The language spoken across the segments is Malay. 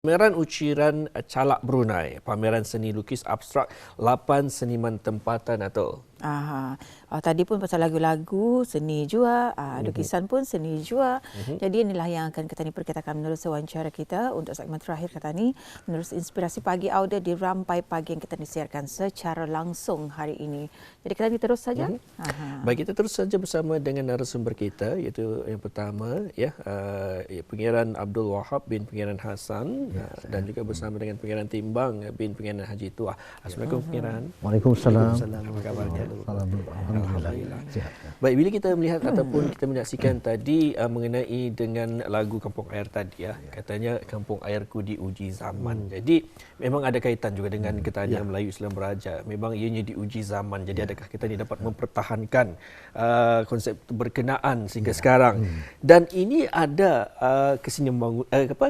Pameran Uciran Calak Brunei, pameran seni lukis abstrak 8 seniman tempatan atau. Tadi pun pasal lagu-lagu seni jua, lukisan pun seni jua. Jadi inilah yang akan kita perkatakan menerus wawancara kita untuk segmen terakhir kata ni, menerus inspirasi pagi audio di Rampai Pagi yang kita disiarkan secara langsung hari ini. Jadi kita terus saja. Baik, kita terus saja bersama dengan narasumber kita, iaitu yang pertama Pengiran Abdul Wahab bin Pengiran Hassan dan juga bersama dengan Pengiran Timbang bin Pengiran Haji Tuah. Assalamualaikum Pengiran. Waalaikumsalam. Apa kabarnya? Alhamdulillah. Baik, bila kita melihat ataupun kita menyaksikan tadi mengenai dengan lagu Kampung Air tadi katanya kampung airku diuji zaman. Jadi memang ada kaitan juga dengan ketanian Melayu Islam Beraja. Memang ianya diuji zaman. Jadi adakah kita ni dapat mempertahankan konsep berkenaan sehingga sekarang. Dan ini ada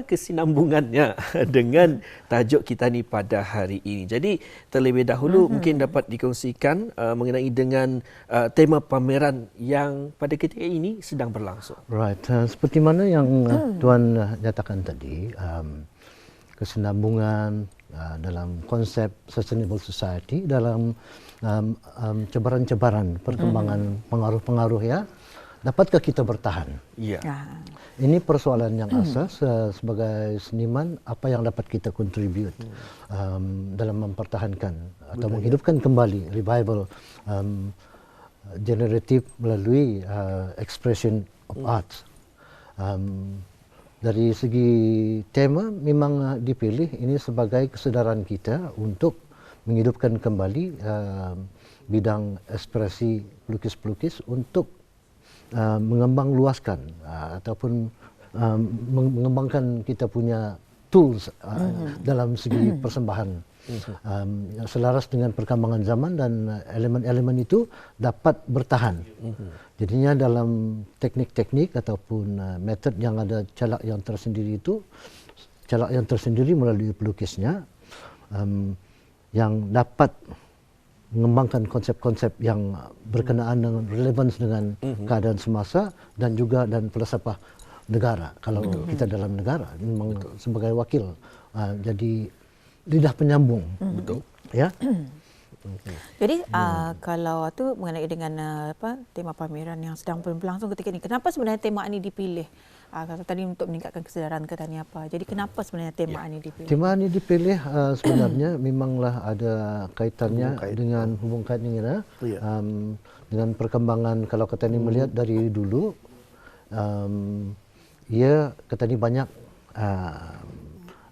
kesinambungannya dengan tajuk kita ni pada hari ini. Jadi terlebih dahulu mungkin dapat dikongsikan mengenai dengan tema pameran yang pada ketika ini sedang berlangsung. Right, seperti mana yang Tuan nyatakan tadi, kesinambungan dalam konsep sustainable society dalam cabaran-cabaran perkembangan pengaruh-pengaruh dapatkah kita bertahan? Ya. Ini persoalan yang asas sebagai seniman, apa yang dapat kita contribute dalam mempertahankan atau menghidupkan kembali revival generatif melalui expression of arts. Dari segi tema memang dipilih ini sebagai kesedaran kita untuk menghidupkan kembali bidang ekspresi pelukis-pelukis untuk mengembang luaskan ataupun mengembangkan kita punya tools dalam segi persembahan. Selaras dengan perkembangan zaman dan elemen-elemen itu dapat bertahan. Jadinya dalam teknik-teknik ataupun metod yang ada calak yang tersendiri itu, calak yang tersendiri melalui pelukisnya yang dapat mengembangkan konsep-konsep yang berkenaan dengan relevance dengan keadaan semasa dan juga dan falsafah negara. Kalau kita dalam negara memang sebagai wakil jadi lidah penyambung. Betul. Ya. Jadi kalau itu mengenai dengan tema pameran yang sedang berlangsung ketika ini, kenapa sebenarnya tema ini dipilih? Kata tadi untuk meningkatkan kesedaran kata ni apa. Jadi kenapa sebenarnya tema ini dipilih? Tema ini dipilih sebenarnya memanglah ada kaitannya dengan hubung kait dengan perkembangan. Kalau kata ni melihat dari dulu, ia kata ni banyak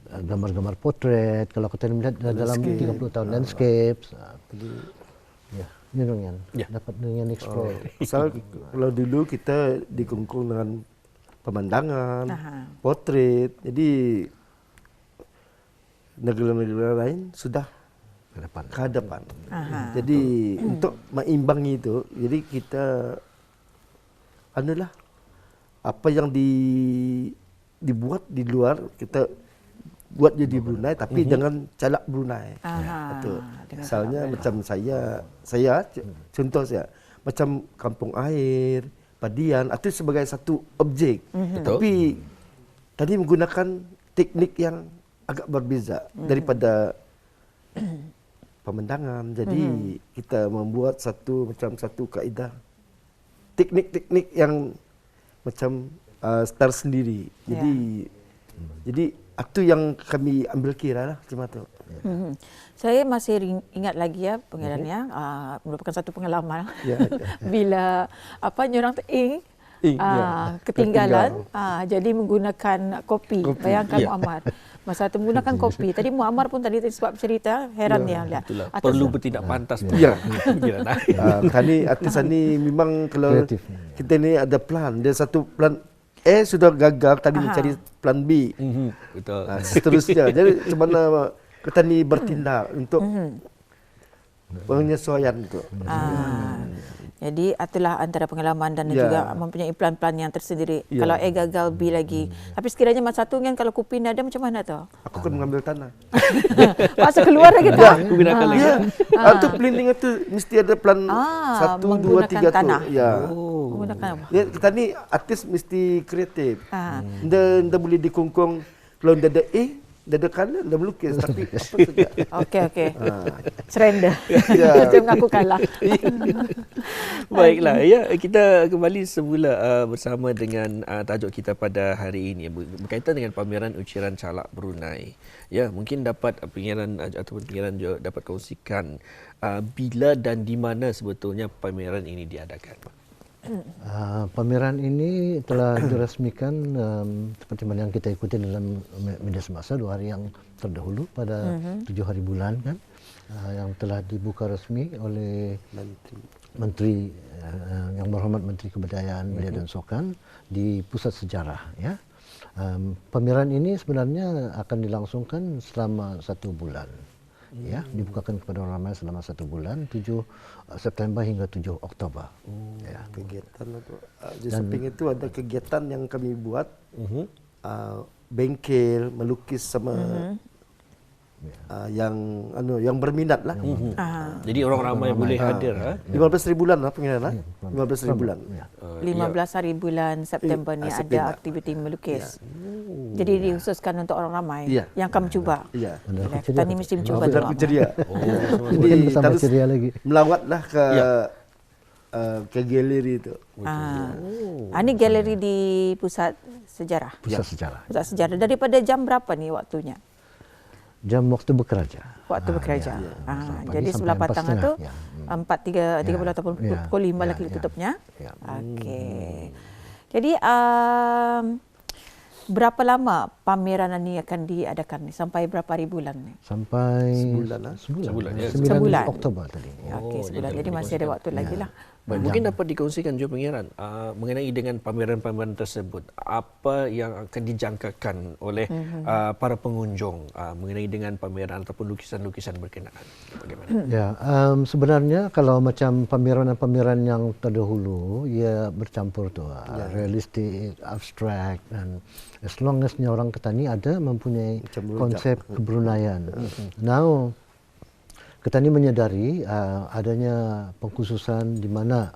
gambar-gambar potret. Kalau kita melihat dalam 30 tahun landscape, dapat dengan explore. Kalau dulu kita dikungkung dengan pemandangan, potret. Jadi negara-negara lain sudah ke hadapan. Jadi untuk mengimbangi itu, jadi kita adalah apa yang dibuat di luar kita buat jadi Brunei tapi dengan calak Brunei. Betul. Misalnya macam saya contoh saya macam kampung air, padian itu sebagai satu objek. Tapi tadi menggunakan teknik yang agak berbeza daripada pemandangan. Jadi kita membuat satu kaedah teknik-teknik yang macam style sendiri. Jadi itu yang kami ambil kira lah cuma tu. Saya masih ingat lagi pengirannya, merupakan satu pengalaman bila nyorang ketinggalan, jadi menggunakan kopi. Bayangkan Muammar masa itu menggunakan kopi. Tadi Muammar pun tadi sebab cerita heran lihat. Perlu bertindak pantas. Kami artis ni memang kalau kita ni ada plan, dia satu plan sudah gagal tadi mencari plan B. Betul. Seterusnya. Jadi macam mana kita ni bertindak untuk penyesuaian itu. Jadi itulah antara pengalaman dan juga mempunyai plan-plan yang tersendiri. Kalau gagal B lagi. Tapi sekiranya masa tu kan kalau kupin ada macam mana tu? Aku akan mengambil tanah. Masa keluar lagi tak? Gunakan lagi. Itu planning itu mesti ada plan 1, 2, 3 tanah. tu. Ya. Menggunakan. Kita ni artis mesti kreatif. Nda boleh dikungkung kalau nda ada dadakan dah melukis tapi apa saja. Okey. Surrender. Ya. Jangan mengaku kalah. Baiklah, ya, kita kembali semula bersama dengan tajuk kita pada hari ini berkaitan dengan pameran ukiran calak Brunei. Ya, mungkin dapat pengiran juga dapat kongsikan bila dan di mana sebetulnya pameran ini diadakan. Pameran ini telah diresmikan seperti mana yang kita ikuti dalam media semasa 2 hari yang terdahulu pada 7 hari bulan kan, yang telah dibuka resmi oleh Menteri yang berhormat Menteri Kebudayaan, Belia dan Sukan di Pusat Sejarah. Ya, pameran ini sebenarnya akan dilangsungkan selama 1 bulan. Ya, dibukakan kepada orang ramai selama 1 bulan, 7 September hingga 7 Oktober. Ya. Kegiatan itu di samping itu ada kegiatan yang kami buat, bengkel melukis sama yang berminat lah. Jadi orang ramai boleh hadir. 15 ribu bulan lah pengiran lah. 15 ribu bulan. 15 hari bulan September ni ada aktiviti melukis. Jadi dikhususkan untuk orang ramai yang akan mencuba. Ya. Kita ni mesti mencuba Dan tu. ceria. Jadi bersama terus ceria lagi. melawatlah ke galeri itu. Ini galeri di Pusat Sejarah. Pusat Sejarah. Pusat Sejarah. Daripada jam berapa ni waktunya? Jam waktu bekerja. Waktu bekerja. Pagi Jadi sampai sebelah patang tu 4.30 ataupun pukul 5 lagi tutupnya. Okey. Jadi berapa lama pameran ini akan diadakan ni? Sampai berapa hari bulan ni? Sampai Sebulan lah. Sebulan, ya. 9 Oktober tadi. Okey, sebulan. Jadi masih ada waktu lagi lah. Baik, mungkin dapat dikongsikan juga pengiran mengenai dengan pameran-pameran tersebut, apa yang akan dijangkakan oleh para pengunjung mengenai dengan pameran ataupun lukisan-lukisan berkenaan. Bagaimana? Ya, sebenarnya kalau macam pameran-pameran yang terdahulu, ia bercampur tu, realistik, abstrak, dan as long as orang Ketani ada mempunyai konsep kebrunaian. Now, Ketani menyadari adanya pengkhususan di mana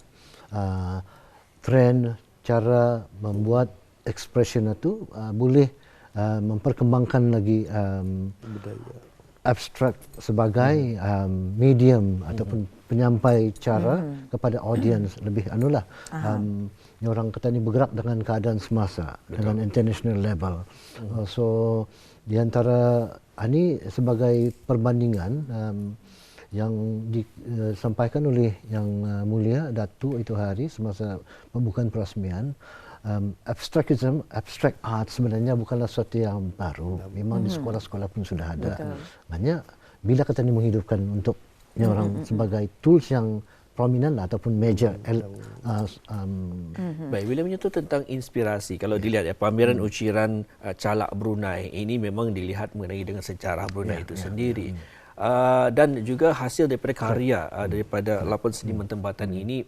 trend cara membuat expression itu boleh memperkembangkan lagi abstrak sebagai medium ataupun penyampai cara kepada audience lebih anulah. Orang Ketani bergerak dengan keadaan semasa, dengan international level. So di antara ini sebagai perbandingan yang disampaikan oleh Yang Mulia Datuk itu hari semasa pembukaan perasmian, abstrakism, abstract art sebenarnya bukanlah sesuatu yang baru. Memang di sekolah-sekolah pun sudah ada. Maknanya bila kita ini menghidupkan untuk orang sebagai tools yang prominent ataupun major. Baik, bila menyentuh tentang inspirasi, kalau dilihat ya pameran ukiran calak Brunei ini memang dilihat mengenai dengan sejarah Brunei itu sendiri. Dan juga hasil daripada karya daripada lapan seniman tempatan ini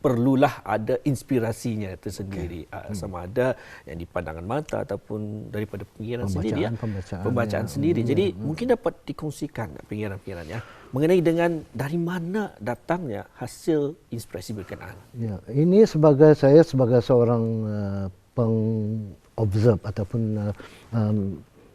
perlulah ada inspirasinya tersendiri, sama ada yang di pandangan mata ataupun daripada pengiran sendiri, pembacaan sendiri. Jadi mungkin dapat dikongsikan pengiran-pengiran ya mengenai dengan dari mana datangnya hasil inspirasi berkenaan. Ya, ini saya sebagai seorang pengobserv ataupun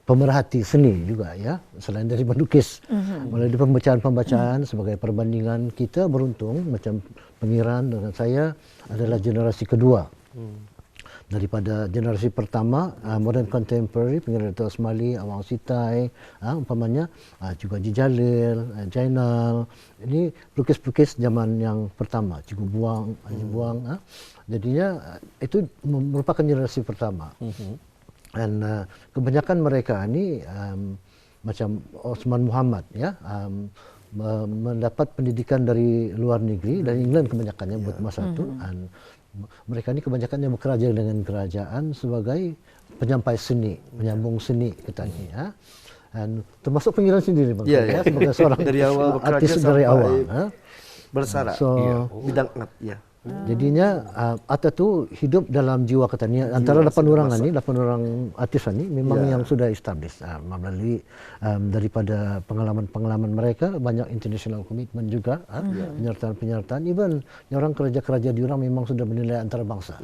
pemerhati seni juga ya, selain dari melukis. Melalui pembacaan-pembacaan sebagai perbandingan, kita beruntung macam pengiran dengan saya adalah generasi kedua. Daripada generasi pertama, modern contemporary, pengiran Dato' Asmali, Awang Sitai, umpamanya juga Haji Jalil, Jainal. Ini pelukis-pelukis zaman yang pertama, Cikgu Buang, Haji Buang. Jadinya itu merupakan generasi pertama. Dan kebanyakan mereka ini macam Osman Muhammad ya, mendapat pendidikan dari luar negeri, dari England kebanyakannya buat masa itu. Dan mereka ini kebanyakannya bekerja dengan kerajaan sebagai penyampai seni, penyambung seni kita ini ya. Dan termasuk pengiran sendiri Bang, ya, sebagai seorang dari awal artis dari awal bersarat bidang art ya. Jadinya Atta tu hidup dalam jiwa Ketani. Antara 8 orang ini, 8 orang artis ini memang yang sudah established melalui daripada pengalaman-pengalaman mereka, banyak international commitment juga, penyertaan-penyertaan. Even orang kerja-kerja di orang memang sudah bernilai antarabangsa.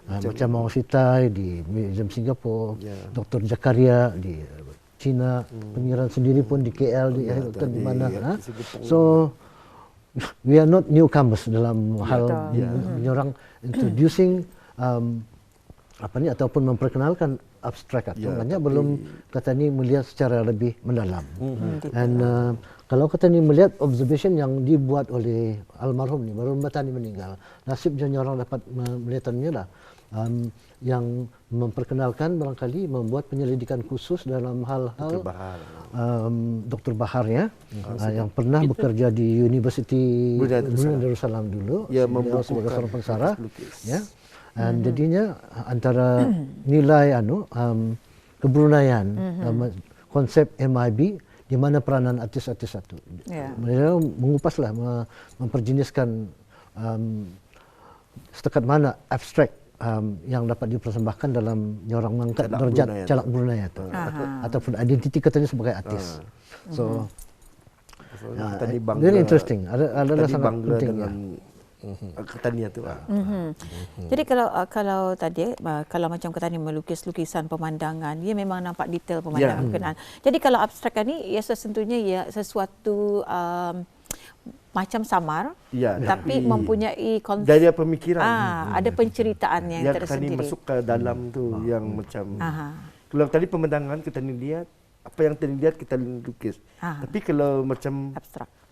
Macam Mawang Sitai di Museum Singapura, Dr. Zakaria di Cina, pengiran sendiri pun di KL, di mana. So we are not newcomers dalam hal orang introducing ataupun memperkenalkan abstrak art. Maknanya belum kata ni melihat secara lebih mendalam. Dan kalau kata ni melihat observation yang dibuat oleh almarhum ni, baru Batani meninggal, nasibnya orang dapat melihatnya lah. Yang memperkenalkan barangkali membuat penyelidikan khusus dalam hal-hal Dr. Bahar ya, yang pernah bekerja di University Brunei Darussalam dulu, sebagai seorang pensyarah ya. Dan jadinya antara nilai kebrunaian, konsep MIB di mana peranan artis-artis satu. Mereka mengupaslah, memperjeniskan setakat mana abstrak yang dapat dipersembahkan dalam orang mengangkat derajat calak Brunei itu ataupun identiti katanya sebagai artis. So very interesting. Adalah sangat penting ya. Ketania tu. Jadi kalau tadi kalau macam Ketani melukis lukisan pemandangan, dia memang nampak detail pemandangan berkenaan. Jadi kalau abstrak ni ia tentunya ia sesuatu macam samar, tapi mempunyai konsep dari pemikiran. Ada penceritaan yang tersendiri. Yang masuk ke dalam tu yang macam. Kalau tadi pemandangan kita ni lihat, apa yang tadi lihat kita lukis. Tapi kalau macam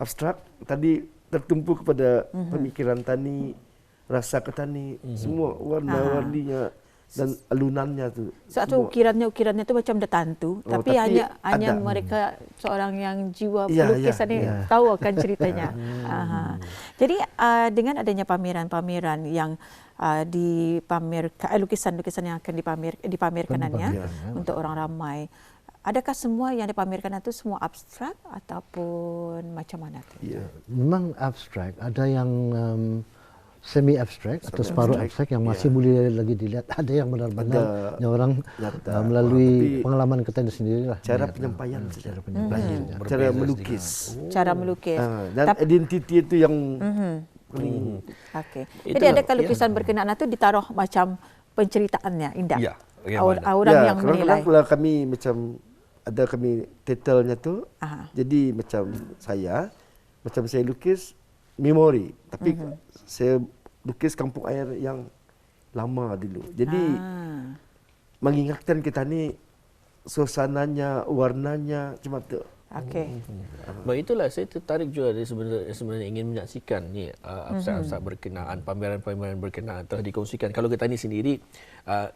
abstrak tadi tertumpu kepada pemikiran tani, rasa ketani, semua warna-warninya dan alunannya tu. Satu ukirannya tu macam dah tentu, tapi hanya mereka seorang yang jiwa pelukisan ni tahu akan ceritanya. Jadi dengan adanya pameran-pameran yang dipamerkan, lukisan-lukisan yang akan dipamerkannya untuk orang ramai, adakah semua yang dipamerkan itu semua abstrak ataupun macam mana tu? Memang abstrak, ada yang semi abstrak atau separuh abstrak yang masih boleh lagi dilihat, ada yang benar-benar yang orang melalui pengalaman kita sendirilah. Cara penyampaian, cara melukis. Cara melukis. Dan identiti itu yang Okey. Jadi adakah lukisan berkenaan itu ditaruh macam penceritaannya indah? Orang yang menilai. Kalau kami macam ada kami titelnya tu, jadi macam saya lukis memori, tapi saya lukis kampung air yang lama dulu. Jadi mengingatkan kita ni suasananya, warnanya macam tu. Okey. Baik, itulah saya tertarik juga dari sebenarnya ingin menyaksikan ni abstrak-abstrak berkenaan, pameran-pameran berkenaan telah dikongsikan. Kalau kita ni sendiri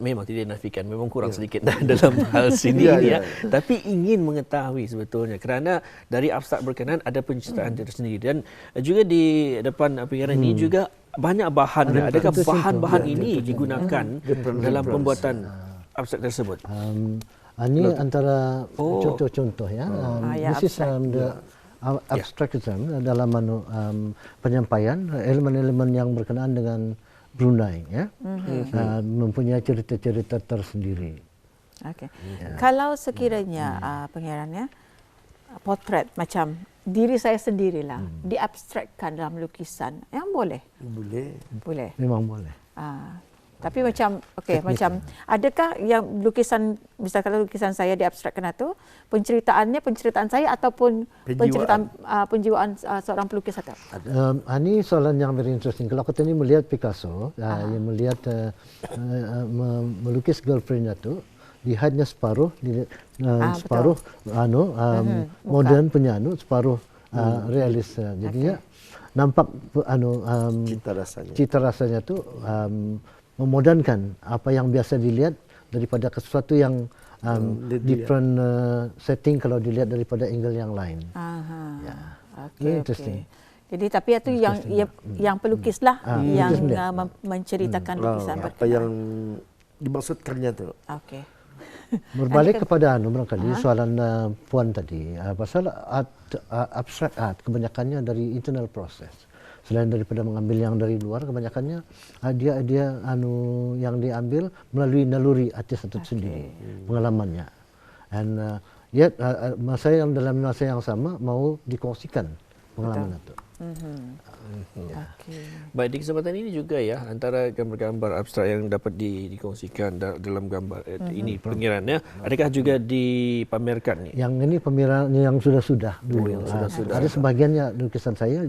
memang tidak nafikan, memang kurang sedikit dalam hal sini ya. Tapi ingin mengetahui sebetulnya kerana dari abstrak berkenaan ada penceritaan tersendiri, dan juga di depan pengiran ini juga banyak bahan. Adakah bahan-bahan ini digunakan dalam pembuatan abstrak tersebut? Ini antara contoh-contoh ya. This is the abstrakism dalam penyampaian elemen-elemen yang berkenaan dengan Brunei ya. Mempunyai cerita-cerita tersendiri. Okey. Kalau sekiranya pengirannya potret macam diri saya sendirilah diabstrakkan dalam lukisan, yang boleh? Boleh. Memang boleh. Tapi macam macam adakah yang lukisan, misalkan lukisan saya diabstrakkan itu penceritaan saya ataupun penceritaan penjiwaan seorang pelukis atau? Ini soalan yang very interesting. Kalau kita ni melihat Picasso, yang melihat melukis girlfriendnya tu, lihatnya separuh modern punya separuh realis. Jadinya nampak cita rasanya tu memodernkan apa yang biasa dilihat daripada sesuatu yang different setting kalau dilihat daripada angle yang lain. Interesting. Jadi tapi itu yang pelukislah yang menceritakan lukisan apa yang dimaksudkannya tu. Okey. Berbalik kepada barangkali soalan Puan tadi, pasal abstrak art kebanyakannya dari internal process. Selain daripada mengambil yang dari luar, kebanyakannya dia yang diambil melalui naluri artis itu sendiri, pengalamannya. Dan dalam masa yang sama mau dikongsikan pengalaman itu. Okey. Baik, di kesempatan ini juga ya, antara gambar-gambar abstrak yang dapat dikongsikan dalam gambar ini pengirannya, adakah juga dipamerkan ni? Yang ini pameran yang sudah-sudah dulu. yang sudah-sudah. Ada sebagiannya lukisan saya,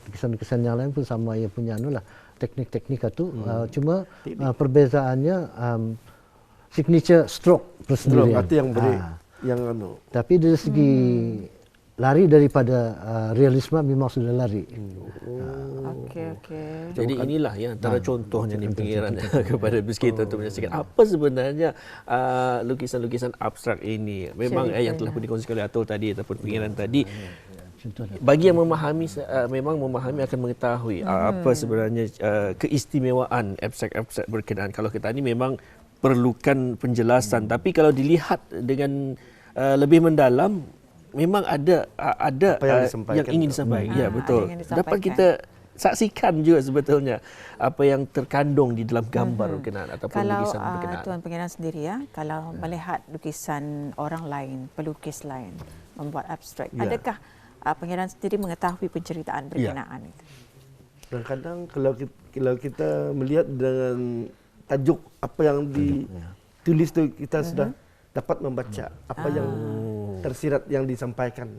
lukisan-lukisan yang lain pun sama ya punya lah teknik-teknik itu. Cuma perbezaannya signature stroke tersendiri. Itu yang beri, yang Tapi dari segi lari daripada realisme memang sudah lari. Okey. Jadi inilah ya antara contohnya ni pengiran kepada kita untuk menyaksikan apa sebenarnya lukisan-lukisan abstrak ini. Memang yang telah pun dikongsikan oleh Atul tadi ataupun pengiran tadi. Bagi yang memahami, memang memahami akan mengetahui apa sebenarnya keistimewaan abstrak-abstrak berkenaan. Kalau kita ni memang perlukan penjelasan, tapi kalau dilihat dengan lebih mendalam, memang ada yang ingin disampaikan. Ya, betul. Dapat kita saksikan juga sebetulnya apa yang terkandung di dalam gambar berkenaan ataupun lukisan berkenaan. Kalau Tuan Pengiran sendiri ya, kalau melihat lukisan orang lain, pelukis lain membuat abstrak, adakah Pengiran sendiri mengetahui penceritaan berkenaan itu? Kadang-kadang kalau kita melihat dengan tajuk apa yang ditulis tu, kita sudah dapat membaca apa yang tersirat yang disampaikan.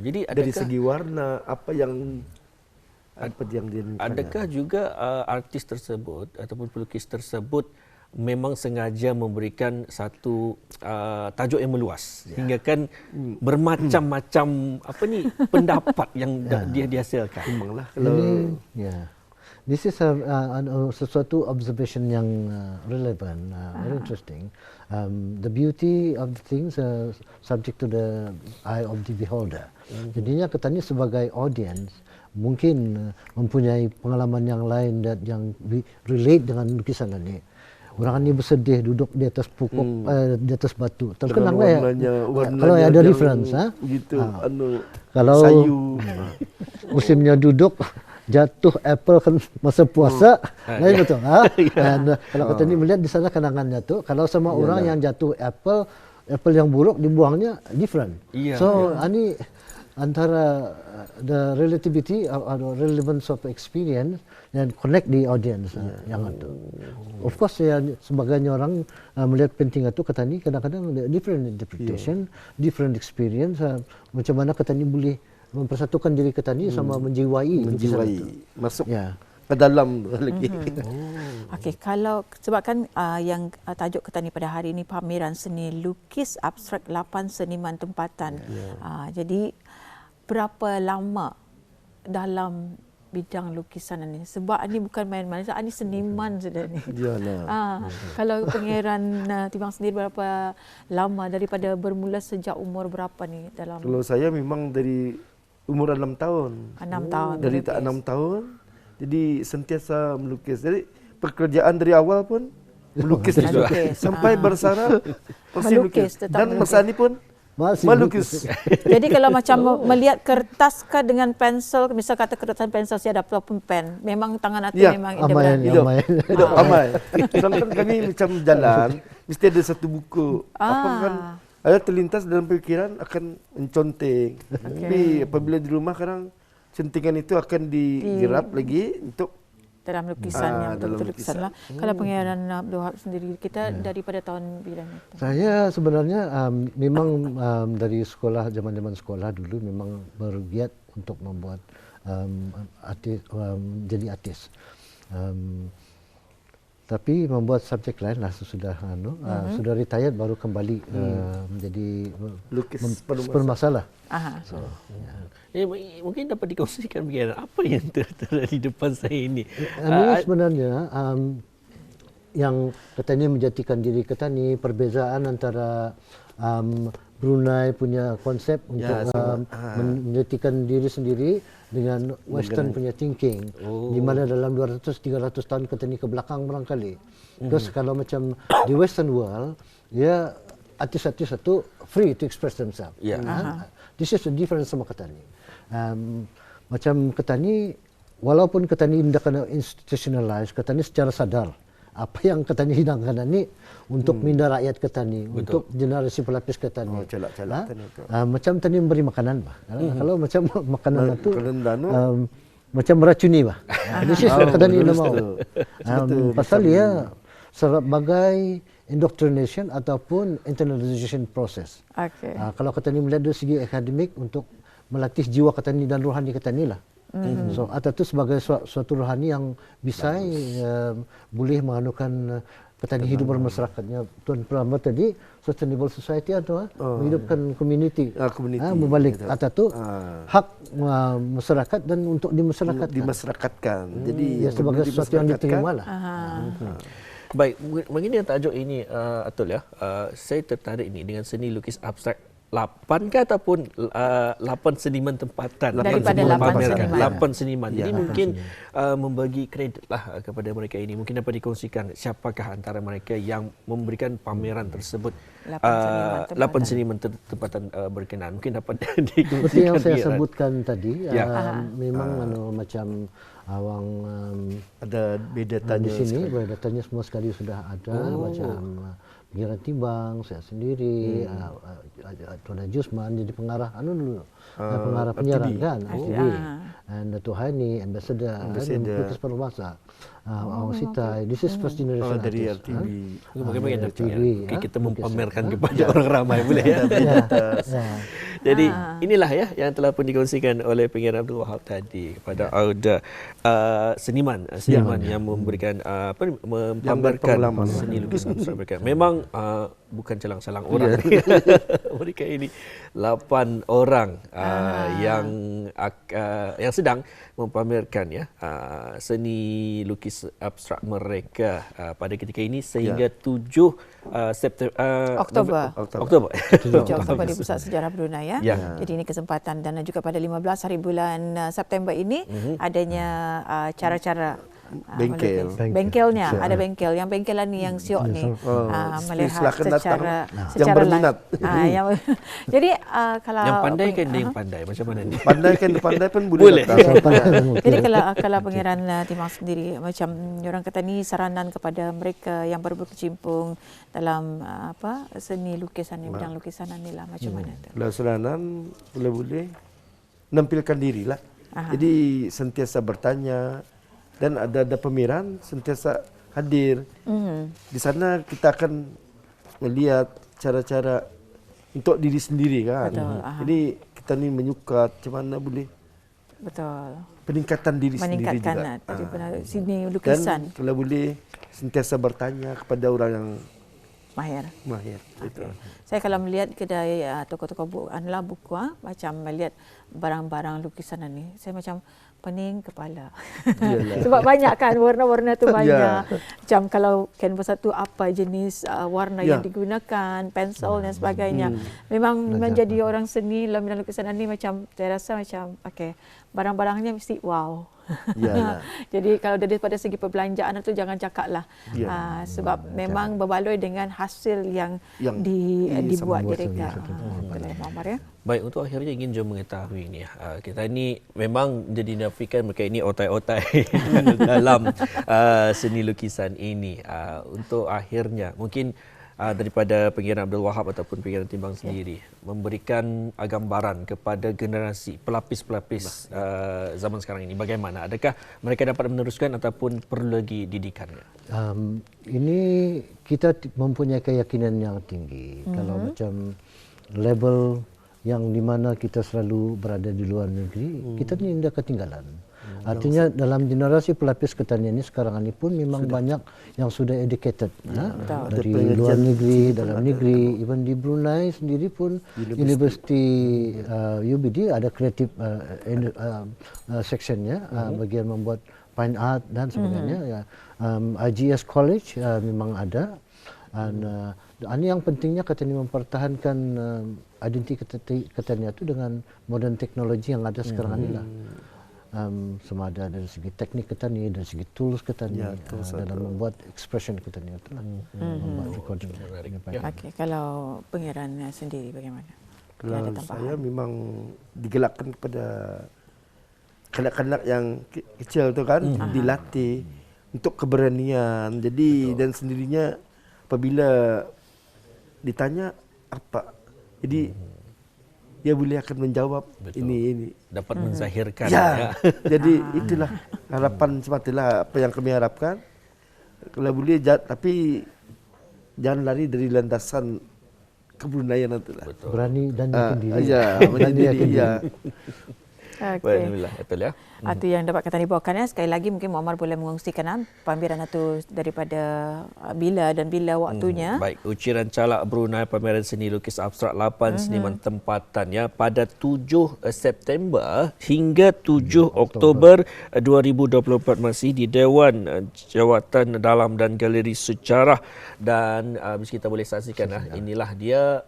Jadi dari segi warna apa yang adakah juga artis tersebut ataupun pelukis tersebut memang sengaja memberikan satu tajuk yang meluas hingga kan bermacam-macam pendapat yang dia dihasilkan. Memanglah kalau this is sesuatu observation yang relevant, very interesting. The beauty of the things subject to the eye of the beholder. Jadinya kita ni sebagai audience mungkin mempunyai pengalaman yang lain dan yang relate dengan lukisan ini. Orang ini bersedih duduk di atas pokok, di atas batu. Terkenang lah ya. Kalau ada reference, gitu, kalau musimnya duduk jatuh apple kan masa puasa, lain betul. Dan kalau kita ni melihat di sana kenangannya tu, kalau sama orang yang jatuh apple yang buruk dibuangnya different. So ini antara the relativity or relevance of experience dan connect the audience yang itu. Of course ya, sebagainya orang melihat penting itu kata ni kadang-kadang different interpretation, different experience. Macam mana kata ni boleh mempersatukan diri kita ni sama menjiwai masuk ke dalam lagi. Okey, kalau sebabkan yang tajuk kita ni pada hari ini pameran seni lukis abstrak 8 seniman tempatan. Jadi berapa lama dalam bidang lukisan ini? Sebab ini bukan main-main, ini seniman sudah ni. Kalau Pengiran Timbang sendiri berapa lama daripada bermula sejak umur berapa ni dalam? Kalau saya memang dari umur 6 tahun. 6 tahun. Dari 6 tahun. Jadi sentiasa melukis. Jadi pekerjaan dari awal pun melukis juga. Sampai bersara masih melukis. Dan masa ini pun melukis. Jadi kalau macam melihat kertas ke dengan pensel, misal kata kertas pensel saya ada pen, memang tangan hati memang hidup amai. Sedangkan kami macam jalan, mesti ada satu buku. Apa kan ada terlintas dalam pikiran akan menconteng. Tapi apabila di rumah kadang centingan itu akan digerap lagi untuk dalam lukisannya, betul-betul lukisan lah. Kalau Pengiran Abdul Wahab sendiri, kita daripada tahun bila itu? Saya sebenarnya memang dari sekolah, zaman-zaman sekolah dulu memang bergiat untuk membuat jadi artis. Tapi membuat subjek lain lah sesudah sudah retired baru kembali menjadi lukis bermasalah. Mungkin dapat dikongsikan bagaimana apa yang tertera di depan saya ini. Ini sebenarnya yang katanya menjadikan diri kita ni perbezaan antara Brunei punya konsep untuk menjadikan diri sendiri dengan Western punya thinking, di mana dalam 200-300 tahun kita ni ke belakang barangkali. Terus kalau macam di Western world, ya artis-artis itu free to express themselves. This is the difference sama kita ni. Macam kita ni, walaupun kita ni tidak kena institutionalize, kita ni secara sadar apa yang Ketani hidangkan ini untuk minda rakyat Ketani, untuk generasi pelapis Ketani. Celak-celak tani tu. Macam tani memberi makanan, bah. Kalau macam makanan itu macam meracuni, bah. This is Ketani nak mau. Pasal dia sebagai indoctrination ataupun internalization process. Okey. Kalau Ketani melihat dari segi akademik untuk melatih jiwa Ketani dan rohani Ketani lah. So atau itu sebagai suatu rohani yang bisa boleh menganukan Ketani hidup bermasyarakatnya. Tuan Prama tadi sustainable society atau menghidupkan community. Membalik atau itu hak masyarakat dan untuk dimasyarakatkan. Jadi sebagai sesuatu yang diterima lah. Baik, mengenai tajuk ini Atul ya, saya tertarik ini dengan seni lukis abstrak 8 ke ataupun 8 seniman tempatan daripada 8 seniman. Jadi mungkin membagi kredit lah kepada mereka ini. Mungkin dapat dikongsikan siapakah antara mereka yang memberikan pameran tersebut. 8 seniman tempatan berkenaan. Mungkin dapat dikongsikan. Seperti yang saya sebutkan tadi, memang macam awang ada biodatanya di sini, biodatanya semua sekali sudah ada, macam Pengiran Timbang, saya sendiri, Tuan Jusman jadi pengarah dulu, pengarah penyiaran kan, dan Dato' Hani, ambassador, lukis perumasa, Awang Sita, this is first generation dari artist. RTV. Bagaimana kita mempamerkan kepada orang ramai boleh ya. Jadi inilah ya yang telah pun dikongsikan oleh Pengiran Abdul Wahab tadi kepada Auda seniman yang memberikan mempamerkan seni lukis abstrak mereka. Memang bukan calang-calang orang. Mereka ini 8 orang yang sedang mempamerkan ya seni lukis abstrak mereka pada ketika ini sehingga 7 Oktober 7 Oktober di Pusat Sejarah Brunei ya. Jadi ini kesempatan dan juga pada 15 hari bulan September ini adanya cara-cara bengkelnya ada bengkel yang bengkelan ni yang siok ni melihat secara live. Jadi kalau yang pandai kan dia yang pandai macam mana ni? Pandai pun boleh. Jadi kalau Pengiran Timbang sendiri macam orang kata ni saranan kepada mereka yang baru berkecimpung dalam seni lukisan ni, bidang lukisan ni lah macam mana tu? Kalau saranan boleh nampilkan dirilah. Jadi sentiasa bertanya dan ada pameran sentiasa hadir. Di sana kita akan melihat cara-cara untuk diri sendiri kan. Jadi kita ni menyuka macam mana boleh peningkatan diri sendiri juga. Daripada sini lukisan. Dan kalau boleh sentiasa bertanya kepada orang yang mahir. Betul. Saya kalau melihat kedai toko-toko buku macam melihat barang-barang lukisan ni, saya macam pening kepala. Sebab banyak kan warna-warna tu banyak. Macam kalau kanvas satu apa jenis warna yang digunakan, pensel dan sebagainya. Memang menjadi orang seni dalam bidang lukisan ni macam saya rasa macam barang-barangnya mesti wow. Jadi kalau daripada segi perbelanjaan itu jangan cakaplah. Sebab memang berbaloi dengan hasil yang dibuat mereka. Baik, untuk akhirnya ingin jom mengetahui ni kita ni memang jadi nafikan mereka ini otai-otai dalam seni lukisan ini. Untuk akhirnya mungkin daripada Pengiran Abdul Wahab ataupun Pengiran Timbang sendiri memberikan gambaran kepada generasi pelapis-pelapis zaman sekarang ini, bagaimana? Adakah mereka dapat meneruskan ataupun perlu lagi didikannya? Ini kita mempunyai keyakinan yang tinggi. Kalau macam level yang di mana kita selalu berada di luar negeri, kita ni tidak ketinggalan. Artinya dalam generasi pelapis ketanian ini sekarang ini pun memang banyak yang sudah educated dari luar negeri, dalam negeri, even di Brunei sendiri pun Universiti UBD ada kreatif sectionnya, bagian membuat fine art dan sebagainya. IGS College memang ada. Dan ini yang pentingnya Ketani mempertahankan identiti Ketani itu dengan modern teknologi yang ada sekarang ini lah. Sama ada dari segi teknik Ketani, dari segi tools Ketani, dalam membuat expression Ketani itu lah. Membuat recording. Okey, kalau Pengiran sendiri bagaimana? Kalau saya memang digelakkan kepada kanak-kanak yang kecil tu kan, dilatih untuk keberanian. Jadi dan sendirinya apabila ditanya apa, jadi dia boleh akan menjawab ini. Dapat menzahirkan. Ya. Jadi itulah harapan sematilah apa yang kami harapkan. Kalau boleh, tapi jangan lari dari landasan kebrunaian itulah. Berani dan yakin diri. Ya, berani diri. Ya. Alhamdulillah, betul ya. Itu yang dapat kita dibawakan ya. Sekali lagi mungkin Muammar boleh mengungsikan pameran itu daripada bila waktunya. Baik, ukiran calak Brunei, pameran seni lukis abstrak 8 seniman tempatan ya pada 7 September hingga 7 Oktober 2024 masih di Dewan Jawatan Dalam dan Galeri Sejarah. Dan kita boleh saksikan inilah dia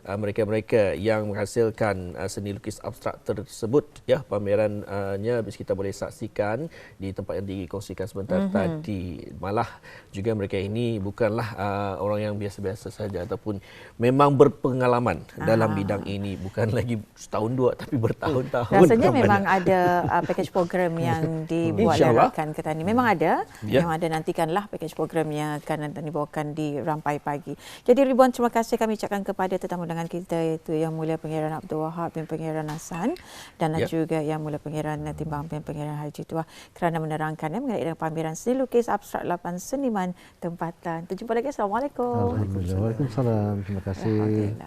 mereka-mereka yang menghasilkan seni lukis abstrak tersebut ya. Pamerannya kita boleh saksikan di tempat yang dikongsikan sebentar tadi. Malah juga mereka ini bukanlah orang yang biasa-biasa saja ataupun memang berpengalaman dalam bidang ini, bukan lagi setahun dua tapi bertahun-tahun. Rasanya memang ada package program yang dibuat dan akan kita ni memang ada. Yang ada nantikanlah package program yang akan dibawakan di Rampai Pagi. Jadi ribuan terima kasih kami ucapkan kepada tetamu undangan kita, iaitu Yang Mulia Pangeran Abdul Wahab bin Pangeran Hassan dan juga Yang Mulia Pangeran Timbang bin Pangeran Haji Tuah kerana menerangkannya mengenai dengan pameran seni lukis abstrak 8 seniman tempatan. Terjumpa lagi. Assalamualaikum. Waalaikumsalam. Terima kasih.